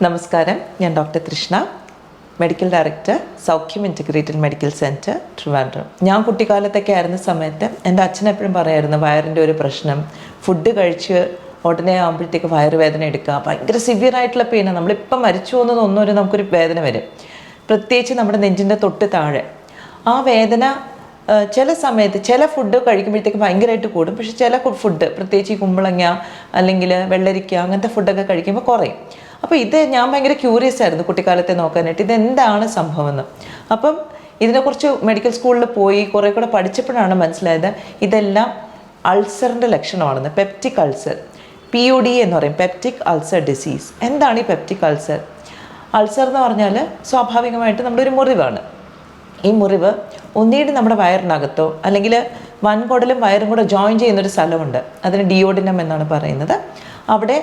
നമസ്കാരം, ഞാൻ doctor Krishna, medical director, സൗഖ്യം ഇൻറ്റഗ്രേറ്റഡ് മെഡിക്കൽ സെൻറ്റർ, ട്രിവാൻഡ്രം. ഞാൻ കുട്ടിക്കാലത്തൊക്കെ ആയിരുന്ന സമയത്ത് എൻ്റെ അച്ഛനെപ്പോഴും പറയായിരുന്നു വയറിൻ്റെ ഒരു പ്രശ്നം, ഫുഡ് കഴിച്ച് ഉടനെ ആകുമ്പോഴത്തേക്ക് വയറുവേദന എടുക്കുക, ഭയങ്കര സിവിയർ ആയിട്ടുള്ള പെയിനാണ്. നമ്മളിപ്പം മരിച്ചു പോകുന്നത് ഒന്നൊരു നമുക്കൊരു വേദന വരും, പ്രത്യേകിച്ച് നമ്മുടെ നെഞ്ചിൻ്റെ തൊട്ട് താഴെ. ആ വേദന ചില സമയത്ത് ചില ഫുഡ് കഴിക്കുമ്പോഴത്തേക്ക് ഭയങ്കരമായിട്ട് കൂടും, പക്ഷേ ചില ഫുഡ് പ്രത്യേകിച്ച് ഈ കുമ്പളങ്ങ അല്ലെങ്കിൽ വെള്ളരിക്ക അങ്ങനത്തെ ഫുഡൊക്കെ കഴിക്കുമ്പോൾ കുറയും. അപ്പോൾ ഇത് ഞാൻ ഭയങ്കര ക്യൂരിയസ് ആയിരുന്നു കുട്ടിക്കാലത്തെ നോക്കാനായിട്ട്, ഇതെന്താണ് സംഭവമെന്ന്. അപ്പം ഇതിനെക്കുറിച്ച് മെഡിക്കൽ സ്കൂളിൽ പോയി കുറേ കൂടെ പഠിച്ചപ്പോഴാണ് മനസ്സിലായത് ഇതെല്ലാം അൾസറിൻ്റെ ലക്ഷണമാണെന്ന്. പെപ്റ്റിക് അൾസർ, PUD എന്ന് പറയും, പെപ്റ്റിക് അൾസർ ഡിസീസ്. എന്താണ് ഈ പെപ്റ്റിക് അൾസർ? അൾസർ എന്ന് പറഞ്ഞാൽ സ്വാഭാവികമായിട്ട് നമ്മുടെ ഒരു മുറിവാണ്. ഈ മുറിവ് ഒന്നീട് നമ്മുടെ വയറിനകത്തോ അല്ലെങ്കിൽ വൻകുടലും വയറും കൂടെ ജോയിൻ ചെയ്യുന്നൊരു സ്ഥലമുണ്ട്, അതിന് ഡിയോഡിനം എന്നാണ് പറയുന്നത്. അവിടെ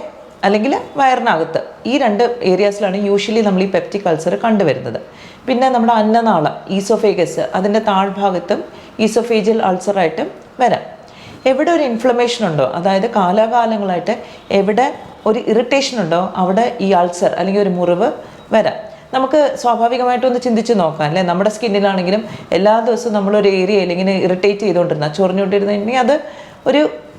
അല്ലെങ്കിൽ വയറിനകത്ത്, ഈ രണ്ട് ഏരിയാസിലാണ് യൂഷ്വലി നമ്മൾ ഈ പെപ്റ്റിക് അൾസർ കണ്ടുവരുന്നത്. പിന്നെ നമ്മുടെ അന്നനാളം, ഈസോഫേഗസ്, അതിൻ്റെ താഴ്ഭാഗത്തും ഈസോഫേജിയൽ അൾസറായിട്ടും വരാം. എവിടെ ഒരു ഇൻഫ്ലമേഷൻ ഉണ്ടോ, അതായത് കാലാകാലങ്ങളായിട്ട് എവിടെ ഒരു ഇറിറ്റേഷൻ ഉണ്ടോ അവിടെ ഈ അൾസർ അല്ലെങ്കിൽ ഒരു മുറിവ് വരാം. നമുക്ക് സ്വാഭാവികമായിട്ടൊന്ന് ചിന്തിച്ച് നോക്കാം അല്ലേ, നമ്മുടെ സ്കിന്നിലാണെങ്കിലും എല്ലാ ദിവസവും നമ്മളൊരു ഏരിയയിൽ ഇങ്ങനെ ഇറിറ്റേറ്റ് ചെയ്തുകൊണ്ടിരുന്ന ചൊറിഞ്ഞുകൊണ്ടിരുന്നെങ്കിൽ അത്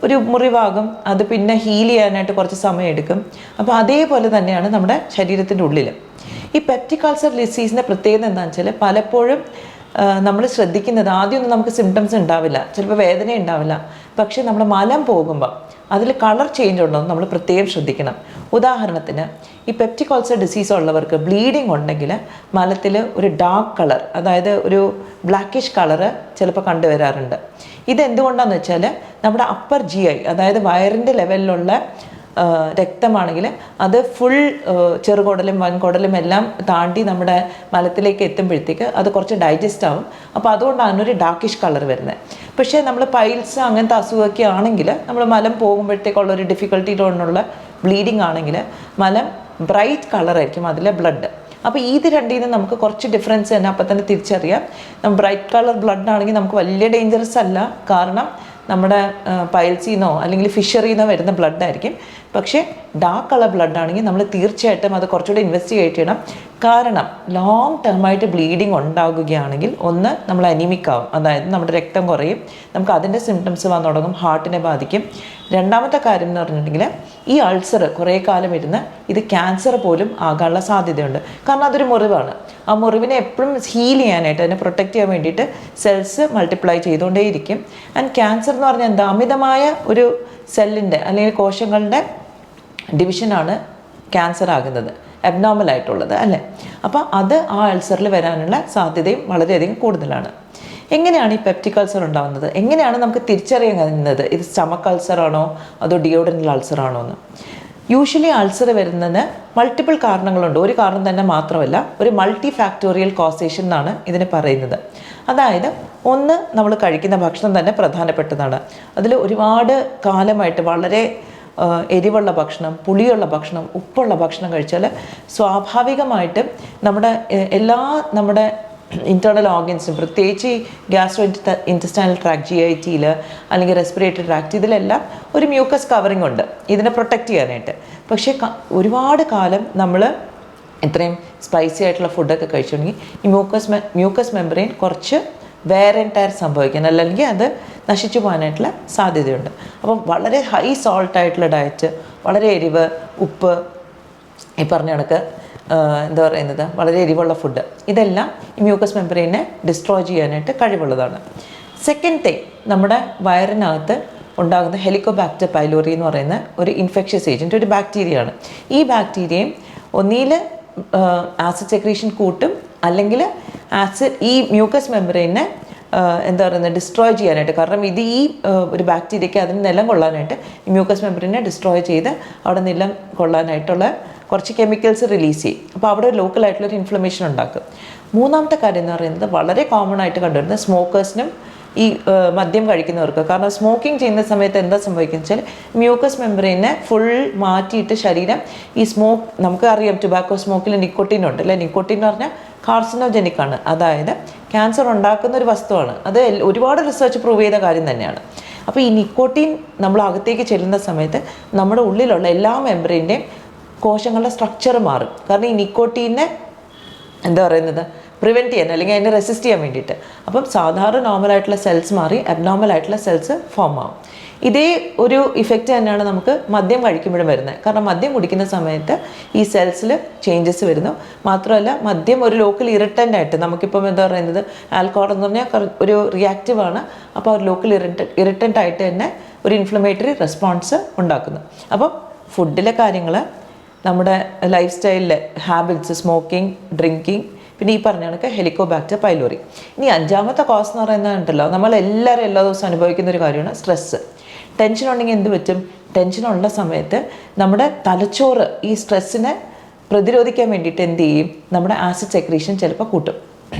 ഒരു മുറിവാകും, അത് പിന്നെ ഹീൽ ചെയ്യാനായിട്ട് കുറച്ച് സമയം എടുക്കും. അപ്പോൾ അതേപോലെ തന്നെയാണ് നമ്മുടെ ശരീരത്തിൻ്റെ ഉള്ളിൽ. ഈ പെപ്റ്റിക് അൾസർ ഡിസീസിൻ്റെ പ്രത്യേകത എന്താണെന്ന് വെച്ചാൽ പലപ്പോഴും നമ്മൾ ശ്രദ്ധിക്കുന്നത് ആദ്യമൊന്നും നമുക്ക് സിംറ്റംസ് ഉണ്ടാവില്ല, ചിലപ്പോൾ വേദന ഉണ്ടാവില്ല, പക്ഷേ നമ്മൾ മലം പോകുമ്പോൾ അതിൽ കളർ ചേഞ്ച് ഉണ്ടോ എന്ന് നമ്മൾ പ്രത്യേകം ശ്രദ്ധിക്കണം. ഉദാഹരണത്തിന് ഈ പെപ്റ്റിക് അൾസർ ഡിസീസ് ഉള്ളവർക്ക് ബ്ലീഡിങ് ഉണ്ടെങ്കിൽ മലത്തിൽ ഒരു ഡാർക്ക് കളർ, അതായത് ഒരു ബ്ലാക്കിഷ് കളറ് ചിലപ്പോൾ കണ്ടുവരാറുണ്ട്. ഇതെന്തുകൊണ്ടാണെന്ന് വെച്ചാൽ നമ്മുടെ അപ്പർ GI, അതായത് വയറിൻ്റെ ലെവലിലുള്ള രക്തമാണെങ്കിൽ അത് ഫുൾ ചെറുകുടലും വൻകുടലും എല്ലാം താണ്ടി നമ്മുടെ മലത്തിലേക്ക് എത്തുമ്പോഴത്തേക്ക് അത് കുറച്ച് ഡൈജസ്റ്റ് ആവും. അപ്പോൾ അതുകൊണ്ടാണ് ഒരു ഡാർക്കിഷ് കളർ വരുന്നത്. പക്ഷേ നമ്മൾ പൈൽസ് അങ്ങനത്തെ അസുഖമൊക്കെ ആണെങ്കിൽ നമ്മൾ മലം പോകുമ്പോഴത്തേക്കുള്ളൊരു ഡിഫിക്കൽട്ടിയിലുള്ള ബ്ലീഡിങ് ആണെങ്കിൽ മലം ബ്രൈറ്റ് കളറായിരിക്കും അതിലെ ബ്ലഡ്. അപ്പോൾ ഇത് രണ്ടിൽ നിന്ന് നമുക്ക് കുറച്ച് ഡിഫറൻസ് തന്നെ അപ്പം തന്നെ തിരിച്ചറിയാം. ബ്രൈറ്റ് കളർ ബ്ലഡ് ആണെങ്കിൽ നമുക്ക് വലിയ ഡേഞ്ചറസ് അല്ല, കാരണം നമ്മുടെ പൈൽസിന്നോ അല്ലെങ്കിൽ ഫിഷറിന്നോ വരുന്ന ബ്ലഡ് ആയിരിക്കും. പക്ഷേ ഡാർക്ക് കളർ ബ്ലഡ് ആണെങ്കിൽ നമ്മൾ തീർച്ചയായിട്ടും അത് കുറച്ചുകൂടി ഇൻവെസ്റ്റിഗേറ്റ് ചെയ്യണം. കാരണം ലോങ് ടേമായിട്ട് ബ്ലീഡിങ് ഉണ്ടാകുകയാണെങ്കിൽ ഒന്ന് നമ്മൾ അനീമിക് ആവും, അതായത് നമ്മുടെ രക്തം കുറയും, നമുക്ക് അതിൻ്റെ സിംറ്റംസ് വന്നു തുടങ്ങും, ഹാർട്ടിനെ ബാധിക്കും. രണ്ടാമത്തെ കാര്യം എന്ന് പറഞ്ഞിട്ടുണ്ടെങ്കിൽ ഈ അൾസർ കുറേ കാലം ഇരുന്ന് ഇത് ക്യാൻസർ പോലും ആകാനുള്ള സാധ്യതയുണ്ട്. കാരണം അതൊരു മുറിവാണ്. ആ മുറിവിനെ എപ്പോഴും ഹീൽ ചെയ്യാനായിട്ട്, അതിനെ പ്രൊട്ടക്റ്റ് ചെയ്യാൻ വേണ്ടിയിട്ട് സെൽസ് മൾട്ടിപ്ലൈ ചെയ്തുകൊണ്ടേയിരിക്കും. ആൻഡ് ക്യാൻസർ എന്ന് പറഞ്ഞാൽ എന്താ, അമിതമായ ഒരു സെല്ലിൻ്റെ അല്ലെങ്കിൽ കോശങ്ങളുടെ ഡിവിഷനാണ് ക്യാൻസർ ആകുന്നത്, അബ്നോർമൽ ആയിട്ടുള്ളത് അല്ലേ. അപ്പോൾ അത് ആ അൾസറിൽ വരാനുള്ള സാധ്യതയും വളരെയധികം കൂടുതലാണ്. എങ്ങനെയാണ് ഈ പെപ്റ്റിക് അൾസർ ഉണ്ടാകുന്നത്, എങ്ങനെയാണ് നമുക്ക് തിരിച്ചറിയാൻ കഴിയുന്നത് ഇത് സ്റ്റമക്ക് അൾസറാണോ അതോ ഡിയോഡനൽ അൾസറാണോ എന്ന്? യൂഷ്വലി അൾസർ വരുന്നതിന് മൾട്ടിപ്പിൾ കാരണങ്ങളുണ്ട്, ഒരു കാരണം തന്നെ മാത്രമല്ല, ഒരു മൾട്ടി ഫാക്ടോറിയൽ കോസേഷൻ എന്നാണ് ഇതിന് പറയുന്നത്. അതായത് ഒന്ന്, നമ്മൾ കഴിക്കുന്ന ഭക്ഷണം തന്നെ പ്രധാനപ്പെട്ടതാണ്. അതിൽ ഒരുപാട് കാലമായിട്ട് വളരെ എരിവുള്ള ഭക്ഷണം, പുളിയുള്ള ഭക്ഷണം, ഉപ്പുള്ള ഭക്ഷണം കഴിച്ചാൽ സ്വാഭാവികമായിട്ടും നമ്മുടെ ഇൻറ്റേർണൽ ഓർഗൻസും, പ്രത്യേകിച്ച് ഈ ഗ്യാസ്ട്രോ ഇൻറ്റസ്റ്റൈനൽ ട്രാക്ട് GIT അല്ലെങ്കിൽ റെസ്പിറേറ്ററി ട്രാക്ട്, ഇതിലെല്ലാം ഒരു മ്യൂക്കസ് കവറിങ് ഉണ്ട് ഇതിനെ പ്രൊട്ടക്റ്റ് ചെയ്യാനായിട്ട്. പക്ഷേ ഒരുപാട് കാലം നമ്മൾ ഇത്രയും സ്പൈസി ആയിട്ടുള്ള ഫുഡൊക്കെ കഴിച്ചിട്ടുണ്ടെങ്കിൽ ഈ മ്യൂക്കസ് മെമ്പറൈൻ കുറച്ച് വെയർ ആൻഡ് ടയർ സംഭവിക്കാൻ, അല്ലെങ്കിൽ അത് നശിച്ചു പോകാനായിട്ടുള്ള സാധ്യതയുണ്ട്. അപ്പം വളരെ ഹൈ സോൾട്ടായിട്ടുള്ള ഡയറ്റ്, വളരെ എരിവ്, ഉപ്പ്, ഈ പറഞ്ഞ കണക്ക് എന്താ പറയുന്നത്, വളരെ എരിവുള്ള ഫുഡ്, ഇതെല്ലാം ഈ മ്യൂക്കസ് മെമ്പറൈനെ ഡിസ്ട്രോയ് ചെയ്യാനായിട്ട് കഴിവുള്ളതാണ്. സെക്കൻഡ് തിങ്, നമ്മുടെ വയറിനകത്ത് ഉണ്ടാകുന്ന ഹെലിക്കോബാക്ടർ പൈലോറി എന്ന് പറയുന്ന ഒരു ഇൻഫെക്ഷ്യസ് ഏജൻറ്റ്, ഒരു ബാക്ടീരിയയാണ്. ഈ ബാക്ടീരിയയും ഒന്നിയിൽ ആസിഡ് സെക്രീഷൻ കൂട്ടും, അല്ലെങ്കിൽ ഈ മ്യൂക്കസ് മെമ്പറൈനെ എന്താ പറയുന്നത് ഡിസ്ട്രോയ് ചെയ്യാനായിട്ട്. കാരണം ഇത് ഈ ഒരു ബാക്ടീരിയയ്ക്ക് അതിന് നിലം കൊള്ളാനായിട്ട് ഈ മ്യൂക്കസ് മെമ്പറിനെ ഡിസ്ട്രോയ് ചെയ്ത് അവിടെ നിലം കൊള്ളാനായിട്ടുള്ള കുറച്ച് കെമിക്കൽസ് റിലീസ് ചെയ്യും. അപ്പോൾ അവിടെ ഒരു ലോക്കലായിട്ടുള്ളൊരു ഇൻഫ്ലമേഷൻ ഉണ്ടാക്കും. മൂന്നാമത്തെ കാര്യം എന്ന് പറയുന്നത് വളരെ കോമൺ ആയിട്ട് കണ്ടുവരുന്നത് സ്മോക്കേഴ്സിനും ഈ മദ്യം കഴിക്കുന്നവർക്ക്. കാരണം സ്മോക്കിംഗ് ചെയ്യുന്ന സമയത്ത് എന്താ സംഭവിക്കുന്നത് വെച്ചാൽ മ്യൂക്കസ് മെമ്പറൈനെ ഫുൾ മാറ്റിയിട്ട് ശരീരം ഈ നമുക്ക് അറിയാം ടുബാക്കോ സ്മോക്കിൽ നിക്കോട്ടിൻ ഉണ്ട് അല്ലേ. നിക്കോട്ടിൻ എന്ന് പറഞ്ഞാൽ കാർസിനോജനിക് ആണ്, അതായത് ക്യാൻസർ ഉണ്ടാക്കുന്ന ഒരു വസ്തുവാണ്. അത് ഒരുപാട് റിസർച്ച് പ്രൂവ് ചെയ്ത കാര്യം തന്നെയാണ്. അപ്പോൾ ഈ നിക്കോട്ടിൻ നമ്മൾ അകത്തേക്ക് ചെല്ലുന്ന സമയത്ത് നമ്മുടെ ഉള്ളിലുള്ള എല്ലാ മെമ്പറിൻ്റെയും കോശങ്ങളുടെ സ്ട്രക്ചർ മാറും. കാരണം ഈ നിക്കോട്ടീനെ എന്താ പറയുന്നത് പ്രിവെൻറ്റ് ചെയ്യാൻ അല്ലെങ്കിൽ അതിനെ റെസിസ്റ്റ് ചെയ്യാൻ വേണ്ടിയിട്ട്. അപ്പം സാധാരണ നോർമലായിട്ടുള്ള സെൽസ് മാറി അബ്നോർമലായിട്ടുള്ള സെൽസ് ഫോം ആവും. ഇതേ ഒരു ഇഫക്റ്റ് തന്നെയാണ് നമുക്ക് മദ്യം കഴിക്കുമ്പോഴും വരുന്നത്. കാരണം മദ്യം കുടിക്കുന്ന സമയത്ത് ഈ സെൽസിൽ ചേഞ്ചസ് വരുന്നു. മാത്രമല്ല മദ്യം ഒരു ലോക്കൽ ഇറിറ്റൻ്റ് ആയിട്ട്, നമുക്കിപ്പം എന്താ പറയുന്നത് ആൽക്കഹോൾ എന്ന് പറഞ്ഞാൽ ഒരു റിയാക്റ്റീവാണ്. അപ്പോൾ ഒരു ലോക്കൽ ഇറിറ്റൻ്റ് ആയിട്ട് തന്നെ ഒരു ഇൻഫ്ലമേറ്ററി റെസ്പോൺസ് ഉണ്ടാക്കുന്നു. അപ്പം ഫുഡിലെ കാര്യങ്ങൾ, നമ്മുടെ ലൈഫ് സ്റ്റൈലിലെ ഹാബിറ്റ്സ്, സ്മോക്കിംഗ്, ഡ്രിങ്കിങ്, പിന്നെ ഈ പറഞ്ഞ കണക്ക് ഹെലിക്കോബാക്ടർ പൈലോറി. ഇനി അഞ്ചാമത്തെ കോസ് എന്ന് പറയുന്നതുണ്ടല്ലോ, നമ്മളെല്ലാവരും എല്ലാ ദിവസവും അനുഭവിക്കുന്ന ഒരു കാര്യമാണ് സ്ട്രെസ്സ്. ടെൻഷൻ ഉണ്ടെങ്കിൽ എന്ത് പറ്റും? ടെൻഷനുള്ള സമയത്ത് നമ്മുടെ തലച്ചോറ് ഈ സ്ട്രെസ്സിനെ പ്രതിരോധിക്കാൻ വേണ്ടിയിട്ട് എന്ത് ചെയ്യും? നമ്മുടെ ആസിഡ് സെക്രീഷൻ ചിലപ്പോൾ കൂട്ടും.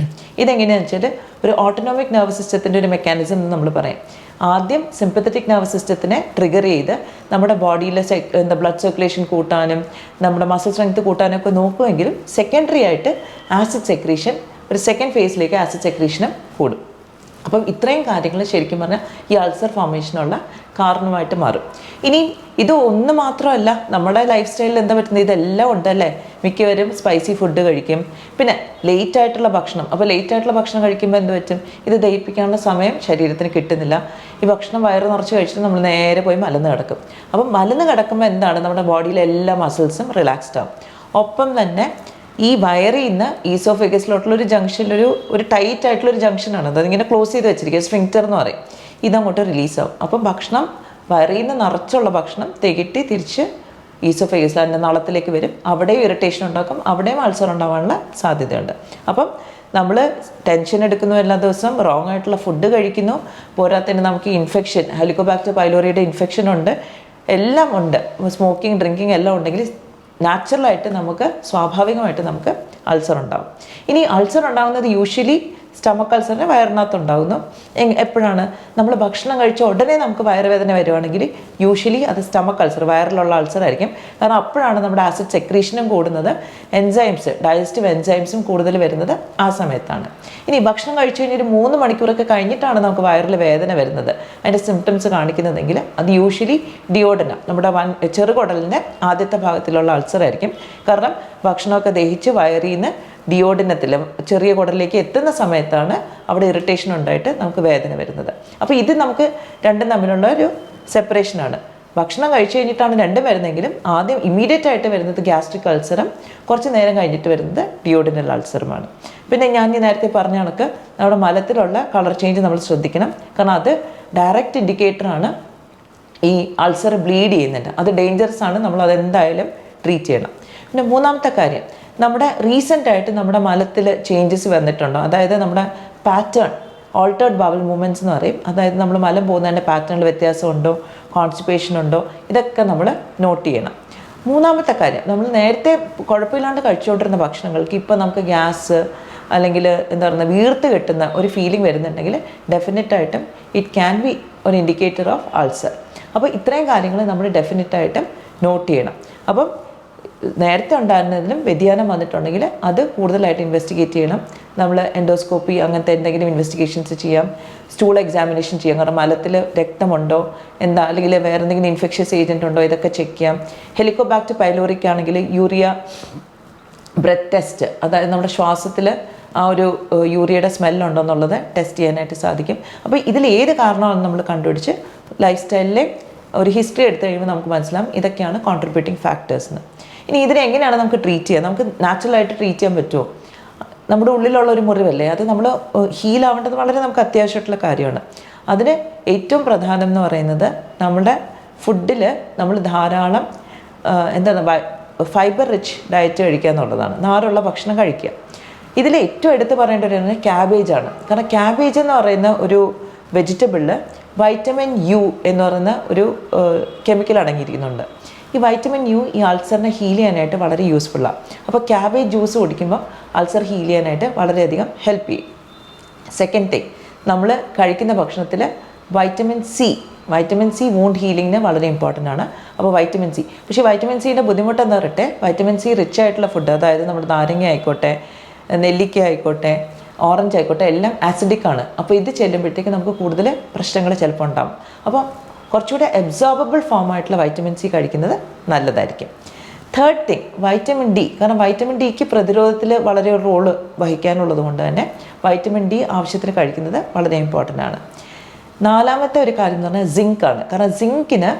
ഇതെങ്ങനെയാണെന്ന് വെച്ചാൽ ഒരു ഓട്ടോണോമിക് നെർവസ് സിസ്റ്റത്തിൻ്റെ ഒരു മെക്കാനിസം എന്ന് നമ്മൾ പറയും. ആദ്യം സിമ്പത്തറ്റിക് നെർവസ് സിസ്റ്റത്തിനെ ട്രിഗർ ചെയ്ത് നമ്മുടെ ബോഡിയിലെ ബ്ലഡ് സർക്കുലേഷൻ കൂട്ടാനും നമ്മുടെ മസിൽ സ്ട്രെങ്ത് കൂട്ടാനൊക്കെ നോക്കുമെങ്കിലും സെക്കൻഡറി ആയിട്ട് ആസിഡ് സെക്രീഷൻ, ഒരു സെക്കൻഡ് ഫേസിലേക്ക് ആസിഡ് സെക്രീഷനും കൂടും. അപ്പം ഇത്രയും കാര്യങ്ങൾ ശരിക്കും പറഞ്ഞാൽ ഈ അൾസർ ഫോർമേഷനുള്ള കാരണമായിട്ട് മാറും. ഇനി ഇത് ഒന്ന് മാത്രമല്ല, നമ്മുടെ ലൈഫ് സ്റ്റൈലിൽ എന്താ പറ്റുന്നത്, ഇതെല്ലാം ഉണ്ടല്ലേ. മിക്കവരും സ്പൈസി ഫുഡ് കഴിക്കും, പിന്നെ ലേറ്റ് ആയിട്ടുള്ള ഭക്ഷണം. അപ്പോൾ ലേറ്റ് ആയിട്ടുള്ള ഭക്ഷണം കഴിക്കുമ്പോൾ എന്ത് പറ്റും? ഇത് ദഹിപ്പിക്കാനുള്ള സമയം ശരീരത്തിന് കിട്ടുന്നില്ല. ഈ ഭക്ഷണം വയറ് നിറച്ച് കഴിച്ചിട്ട് നമ്മൾ നേരെ പോയി മലന്ന് കിടക്കും. അപ്പം മലന്ന് കിടക്കുമ്പോൾ എന്താണ്, നമ്മുടെ ബോഡിയിലെ എല്ലാ മസിൽസും റിലാക്സ്ഡ് ആവും. ഒപ്പം തന്നെ ഈ വയറിൽ നിന്ന് ഈസോഫേഗസിലോട്ടുള്ളൊരു ജംഗ്ഷനിലൊരു ടൈറ്റ് ആയിട്ടുള്ളൊരു ജംഗ്ഷനാണ്, അതിങ്ങനെ ക്ലോസ് ചെയ്ത് വെച്ചിരിക്കുക, സ്ഫിങ്ക്റ്റർ എന്ന് പറയും. ഇതങ്ങോട്ട് റിലീസാവും. അപ്പം ഭക്ഷണം വയറിൽ നിന്ന് നിറച്ചുള്ള ഭക്ഷണം തികട്ടി തിരിച്ച് ഈസോഫേഗസിൽ അതിൻ്റെ നാളത്തിലേക്ക് വരും. അവിടെയും ഇറിറ്റേഷൻ ഉണ്ടാക്കും, അവിടെയും അൾസർ ഉണ്ടാവാനുള്ള സാധ്യതയുണ്ട്. അപ്പം നമ്മൾ ടെൻഷൻ എടുക്കുന്നു, എല്ലാ ദിവസവും റോങ് ആയിട്ടുള്ള ഫുഡ് കഴിക്കുന്നു, പോരാത്തതിന് നമുക്ക് ഇൻഫെക്ഷൻ, ഹെലിക്കോബാക്ടർ പൈലോറിയുടെ ഇൻഫെക്ഷൻ ഉണ്ട്, എല്ലാം ഉണ്ട്, സ്മോക്കിംഗ്, ഡ്രിങ്കിങ് എല്ലാം ഉണ്ടെങ്കിൽ നാച്ചുറലായിട്ട് നമുക്ക് സ്വാഭാവികമായിട്ട് നമുക്ക് അൾസർ ഉണ്ടാകും. ഇനി അൾസർ ഉണ്ടാകുന്നത് യൂഷ്വലി സ്റ്റമക്ക് അൾസറിന് വയറിനകത്ത് ഉണ്ടാകുന്നു. എപ്പോഴാണ്? നമ്മൾ ഭക്ഷണം കഴിച്ച ഉടനെ നമുക്ക് വയറുവേദന വരുവാണെങ്കിൽ യൂഷ്വലി അത് സ്റ്റമക്ക് അൾസർ, വയറിലുള്ള അൾസർ ആയിരിക്കും. കാരണം അപ്പോഴാണ് നമ്മുടെ ആസിഡ് സെക്രീഷനും കൂടുന്നത്, എൻസൈംസ്, ഡൈജസ്റ്റീവ് എൻസൈംസും കൂടുതൽ വരുന്നത് ആ സമയത്താണ്. ഇനി ഭക്ഷണം കഴിച്ചു കഴിഞ്ഞാൽ ഒരു 3 മണിക്കൂറൊക്കെ കഴിഞ്ഞിട്ടാണ് നമുക്ക് വയറിൽ വേദന വരുന്നത്, അതിൻ്റെ സിംറ്റംസ് കാണിക്കുന്നതെങ്കിൽ അത് യൂഷ്വലി ഡിയോഡനം, നമ്മുടെ ചെറുകുടലിൻ്റെ ആദ്യത്തെ ഭാഗത്തിലുള്ള അൾസർ ആയിരിക്കും. കാരണം ഭക്ഷണമൊക്കെ ദഹിച്ച് വയറിൽ നിന്ന് ഡിയോഡിനത്തിൽ ചെറിയ കുടലിലേക്ക് എത്തുന്ന സമയത്താണ് അവിടെ ഇറിറ്റേഷൻ ഉണ്ടായിട്ട് നമുക്ക് വേദന വരുന്നത്. അപ്പോൾ ഇത് നമുക്ക് രണ്ടും തമ്മിലുള്ള ഒരു സെപ്പറേഷനാണ്. ഭക്ഷണം കഴിച്ചു കഴിഞ്ഞിട്ടാണ് രണ്ടും വരുന്നതെങ്കിലും ആദ്യം ഇമ്മീഡിയറ്റ് ആയിട്ട് വരുന്നത് ഗ്യാസ്ട്രിക് അൾസറും കുറച്ച് നേരം കഴിഞ്ഞിട്ട് വരുന്നത് ഡിയോഡിനൽ അൾസറുമാണ്. പിന്നെ ഞാൻ നേരത്തെ പറഞ്ഞ കണക്ക് നമ്മുടെ മലത്തിലുള്ള കളർ ചേഞ്ച് നമ്മൾ ശ്രദ്ധിക്കണം. കാരണം അത് ഡയറക്റ്റ് ഇൻഡിക്കേറ്ററാണ് ഈ അൾസർ ബ്ലീഡ് ചെയ്യുന്നുണ്ട്. അത് ഡേഞ്ചറസ് ആണ്, നമ്മൾ അതെന്തായാലും ട്രീറ്റ് ചെയ്യണം. പിന്നെ മൂന്നാമത്തെ കാര്യം, നമ്മുടെ റീസെൻ്റായിട്ട് നമ്മുടെ മലത്തിൽ ചേഞ്ചസ് വന്നിട്ടുണ്ടോ? അതായത് നമ്മുടെ പാറ്റേൺ, ഓൾട്ടേർഡ് ബവൽ മൂവ്മെൻറ്റ്സ് എന്ന് പറയും. അതായത് നമ്മൾ മലം പോകുന്നതിൻ്റെ പാറ്റേണിൽ വ്യത്യാസമുണ്ടോ, കോൺസ്റ്റിപ്പേഷൻ ഉണ്ടോ, ഇതൊക്കെ നമ്മൾ നോട്ട് ചെയ്യണം. മൂന്നാമത്തെ കാര്യം, നമ്മൾ നേരത്തെ കുഴപ്പമില്ലാണ്ട് കഴിച്ചുകൊണ്ടിരുന്ന ഭക്ഷണങ്ങൾക്ക് ഇപ്പോൾ നമുക്ക് ഗ്യാസ് അല്ലെങ്കിൽ എന്താ പറയുക വീർത്ത് കെട്ടുന്ന ഒരു ഫീലിംഗ് വരുന്നുണ്ടെങ്കിൽ ഡെഫിനറ്റായിട്ടും ഇറ്റ് ക്യാൻ ബി ഒരു ഇൻഡിക്കേറ്റർ ഓഫ് അൾസർ. അപ്പോൾ ഇത്രയും കാര്യങ്ങൾ നമ്മൾ ഡെഫിനറ്റായിട്ടും നോട്ട് ചെയ്യണം. അപ്പം നേരത്തെ ഉണ്ടായിരുന്നതിലും വ്യതിയാനം വന്നിട്ടുണ്ടെങ്കിൽ അത് കൂടുതലായിട്ട് ഇൻവെസ്റ്റിഗേറ്റ് ചെയ്യണം. നമ്മൾ എൻഡോസ്കോപ്പി അങ്ങനത്തെ എന്തെങ്കിലും ഇൻവെസ്റ്റിഗേഷൻസ് ചെയ്യാം, സ്റ്റൂൾ എക്സാമിനേഷൻ ചെയ്യാം. കാരണം മലത്തിൽ രക്തമുണ്ടോ എന്താ, അല്ലെങ്കിൽ വേറെ എന്തെങ്കിലും ഇൻഫെക്ഷ്യസ് ഏജൻറ്റ് ഉണ്ടോ, ഇതൊക്കെ ചെക്ക് ചെയ്യാം. ഹെലിക്കോബാക്ടർ പൈലോറിക് ആണെങ്കിൽ യൂറിയ ബ്രെത്ത് ടെസ്റ്റ്, അതായത് നമ്മുടെ ശ്വാസത്തിൽ ആ ഒരു യൂറിയയുടെ സ്മെല്ലുണ്ടോ എന്നുള്ളത് ടെസ്റ്റ് ചെയ്യാനായിട്ട് സാധിക്കും. അപ്പോൾ ഇതിൽ ഏത് കാരണമാണെന്ന് നമ്മൾ കണ്ടുപിടിച്ച് ലൈഫ് സ്റ്റൈലിലെ ഒരു ഹിസ്റ്ററി എടുത്തു കഴിയുമ്പോൾ നമുക്ക് മനസ്സിലാവും ഇതൊക്കെയാണ് കോൺട്രിബ്യൂട്ടിംഗ് ഫാക്ടേഴ്സ് എന്ന്. ഇനി ഇതിനെ എങ്ങനെയാണ് നമുക്ക് ട്രീറ്റ് ചെയ്യുക? നമുക്ക് നാച്ചുറലായിട്ട് ട്രീറ്റ് ചെയ്യാൻ പറ്റുമോ? നമ്മുടെ ഉള്ളിലുള്ള ഒരു മുറിവല്ലേ, അത് നമ്മൾ ഹീലാവേണ്ടത് വളരെ നമുക്ക് അത്യാവശ്യമായിട്ടുള്ള കാര്യമാണ്. അതിന് ഏറ്റവും പ്രധാനം എന്ന് പറയുന്നത് നമ്മുടെ ഫുഡിൽ നമ്മൾ ധാരാളം എന്താണ് ഫൈബർ റിച്ച് ഡയറ്റ് കഴിക്കുക എന്നുള്ളതാണ്, നാരുള്ള ഭക്ഷണം കഴിക്കുക. ഇതിൽ ഏറ്റവും എടുത്ത് പറയേണ്ട ഒരു ക്യാബേജാണ്. കാരണം ക്യാബേജ് എന്ന് പറയുന്ന ഒരു വെജിറ്റബിളിൽ വൈറ്റമിൻ യു എന്ന് പറയുന്ന ഒരു കെമിക്കൽ അടങ്ങിയിരിക്കുന്നുണ്ട്. ഈ വൈറ്റമിൻ യു ഈ അൾസറിനെ ഹീൽ ചെയ്യാനായിട്ട് വളരെ യൂസ്ഫുള്ളാണ്. അപ്പോൾ ക്യാബേജ് ജ്യൂസ് കുടിക്കുമ്പോൾ അൾസർ ഹീൽ ചെയ്യാനായിട്ട് വളരെയധികം ഹെൽപ്പ് ചെയ്യും. സെക്കൻഡ് തിങ്, നമ്മൾ കഴിക്കുന്ന ഭക്ഷണത്തിൽ വൈറ്റമിൻ സി വൂണ്ട് ഹീലിങ്ങിന് വളരെ ഇമ്പോർട്ടൻ്റ് ആണ്. അപ്പോൾ വൈറ്റമിൻ സി, പക്ഷേ വൈറ്റമിൻ സിയുടെ ബുദ്ധിമുട്ട് എന്താ പറയട്ടെ, വൈറ്റമിൻ സി റിച്ച് ആയിട്ടുള്ള ഫുഡ്, അതായത് നമ്മുടെ നാരങ്ങ ആയിക്കോട്ടെ, നെല്ലിക്ക ആയിക്കോട്ടെ, ഓറഞ്ച് ആയിക്കോട്ടെ, എല്ലാം ആസിഡിക് ആണ്. അപ്പോൾ ഇത് ചെല്ലുമ്പോഴത്തേക്ക് നമുക്ക് കൂടുതൽ പ്രശ്നങ്ങൾ ചിലപ്പോൾ ഉണ്ടാകും. അപ്പോൾ കുറച്ചുകൂടെ അബ്സോർബബിൾ ഫോം ആയിട്ടുള്ള വൈറ്റമിൻ സി കഴിക്കുന്നത് നല്ലതായിരിക്കും. Third thing vitamin D. കാരണം വൈറ്റമിൻ ഡിക്ക് പ്രതിരോധത്തിൽ വളരെ ഒരു റോള് വഹിക്കാനുള്ളത് കൊണ്ട് തന്നെ വൈറ്റമിൻ ഡി ആവശ്യത്തിന് കഴിക്കുന്നത് വളരെ ഇമ്പോർട്ടൻ്റ് ആണ്. നാലാമത്തെ ഒരു കാര്യം എന്ന് പറഞ്ഞാൽ സിങ്കാണ്. കാരണം സിങ്കിന്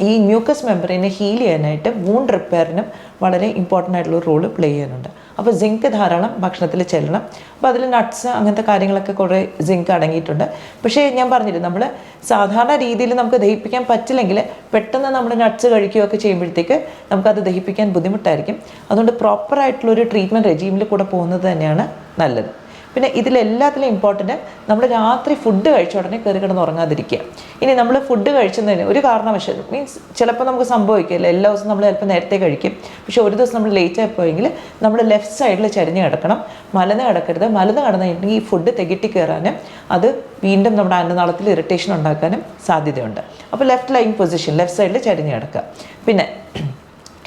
ഈ മ്യൂക്കസ് മെമ്പറിനെ ഹീൽ ചെയ്യാനായിട്ട് വൂണ്ട് റിപ്പയറിനും വളരെ ഇമ്പോർട്ടൻ്റ് ആയിട്ടുള്ള റോള് പ്ലേ ചെയ്യാനുണ്ട്. അപ്പോൾ സിങ്ക് ധാരാളം ഭക്ഷണത്തിൽ ചെല്ലണം. അപ്പോൾ അതിൽ നട്ട്സ് അങ്ങനത്തെ കാര്യങ്ങളൊക്കെ കുറേ സിങ്ക് അടങ്ങിയിട്ടുണ്ട്. പക്ഷേ ഞാൻ പറഞ്ഞില്ല, നമ്മൾ സാധാരണ രീതിയിൽ നമുക്ക് ദഹിപ്പിക്കാൻ പറ്റില്ലെങ്കിൽ പെട്ടെന്ന് നമ്മൾ നട്ട്സ് കഴിക്കുകയൊക്കെ ചെയ്യുമ്പോഴത്തേക്ക് നമുക്കത് ദഹിപ്പിക്കാൻ ബുദ്ധിമുട്ടായിരിക്കും. അതുകൊണ്ട് പ്രോപ്പറായിട്ടുള്ളൊരു ട്രീറ്റ്മെൻറ്റ് റെജീമിൽ കൂടെ പോകുന്നത് തന്നെയാണ് നല്ലത്. പിന്നെ ഇതിലെല്ലാത്തിലും ഇമ്പോർട്ടൻറ്റ് നമ്മൾ രാത്രി ഫുഡ് കഴിച്ച ഉടനെ കയറി കിടന്ന് ഉറങ്ങാതിരിക്കുക. ഇനി നമ്മൾ ഫുഡ് കഴിച്ചതിന് ഒരു കാരണവശാലും മീൻസ് ചിലപ്പോൾ നമുക്ക് സംഭവിക്കില്ല, എല്ലാ ദിവസവും നമ്മൾ ചിലപ്പോൾ നേരത്തെ കഴിക്കും, പക്ഷേ ഒരു ദിവസം നമ്മൾ ലേറ്റ് ആയി പോയെങ്കിൽ നമ്മൾ ലെഫ്റ്റ് സൈഡിൽ ചരിഞ്ഞ് കിടക്കണം, മലന്ന് കിടക്കരുത്. മലന്ന് കിടന്നിട്ടുണ്ടെങ്കിൽ ഈ ഫുഡ് തികട്ടി കയറാനും അത് വീണ്ടും നമ്മുടെ അന്നനാളത്തിൽ ഇറിറ്റേഷൻ ഉണ്ടാക്കാനും സാധ്യതയുണ്ട്. അപ്പോൾ ലെഫ്റ്റ് ലൈങ് പൊസിഷൻ, ലെഫ്റ്റ് സൈഡിൽ ചരിഞ്ഞ് കിടക്കുക. പിന്നെ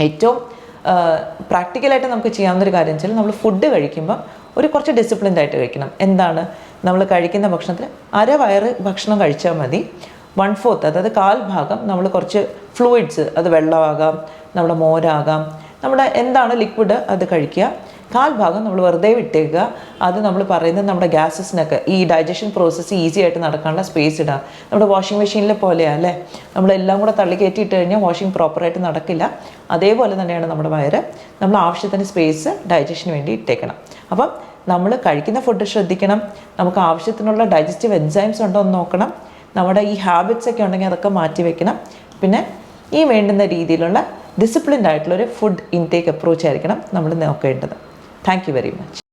ഏറ്റവും പ്രാക്ടിക്കലായിട്ട് നമുക്ക് ചെയ്യാവുന്നൊരു കാര്യം വെച്ചാൽ നമ്മൾ ഫുഡ് കഴിക്കുമ്പോൾ കുറച്ച് ഡിസിപ്ലിൻഡ് ആയിട്ട് കഴിക്കണം. എന്താണ്, നമ്മൾ കഴിക്കുന്ന ഭക്ഷണത്തിൽ അരവയറ് ഭക്ഷണം കഴിച്ചാൽ മതി. 1/4 അതായത് 1/4 ഭാഗം നമ്മൾ കുറച്ച് ഫ്ലൂയിഡ്സ്, അത് വെള്ളമാകാം, നമ്മുടെ മോരാകാം, നമ്മുടെ എന്താണ് ലിക്വിഡ് അത് കഴിക്കുക. 1/4 ഭാഗം നമ്മൾ വെറുതെ വിട്ടേക്കുക. അത് നമ്മൾ പറയുന്നത് നമ്മുടെ ഗ്യാസസിനൊക്കെ ഈ ഡൈജഷൻ പ്രോസസ്സ് ഈസി ആയിട്ട് നടക്കാനുള്ള സ്പേസ് ഇടുക. നമ്മുടെ വാഷിംഗ് മെഷീനിലെ പോലെയാണ് അല്ലേ, നമ്മളെല്ലാം കൂടെ തള്ളി കയറ്റിയിട്ട് കഴിഞ്ഞാൽ വാഷിംഗ് പ്രോപ്പറായിട്ട് നടക്കില്ല. അതേപോലെ തന്നെയാണ് നമ്മുടെ വയറ്. നമ്മൾ ആവശ്യത്തിന് സ്പേസ് ഡൈജഷന് വേണ്ടി ഇട്ടേക്കണം. അപ്പം നമ്മൾ കഴിക്കുന്ന ഫുഡ് ശ്രദ്ധിക്കണം, നമുക്ക് ആവശ്യത്തിനുള്ള ഡൈജസ്റ്റീവ് എൻസൈംസ് ഉണ്ടോ എന്ന് നോക്കണം, നമ്മുടെ ഈ ഹാബിറ്റ്സ് ഒക്കെ ഉണ്ടെങ്കിൽ അതൊക്കെ മാറ്റി വെക്കണം. പിന്നെ ഈ വേണ്ടുന്ന രീതിയിലുള്ള ഡിസിപ്ലിൻഡ് ആയിട്ടുള്ളൊരു ഫുഡ് ഇൻടേക്ക് അപ്രോച്ച് ആയിരിക്കണം നമ്മൾ നോക്കേണ്ടത്. Thank you very much.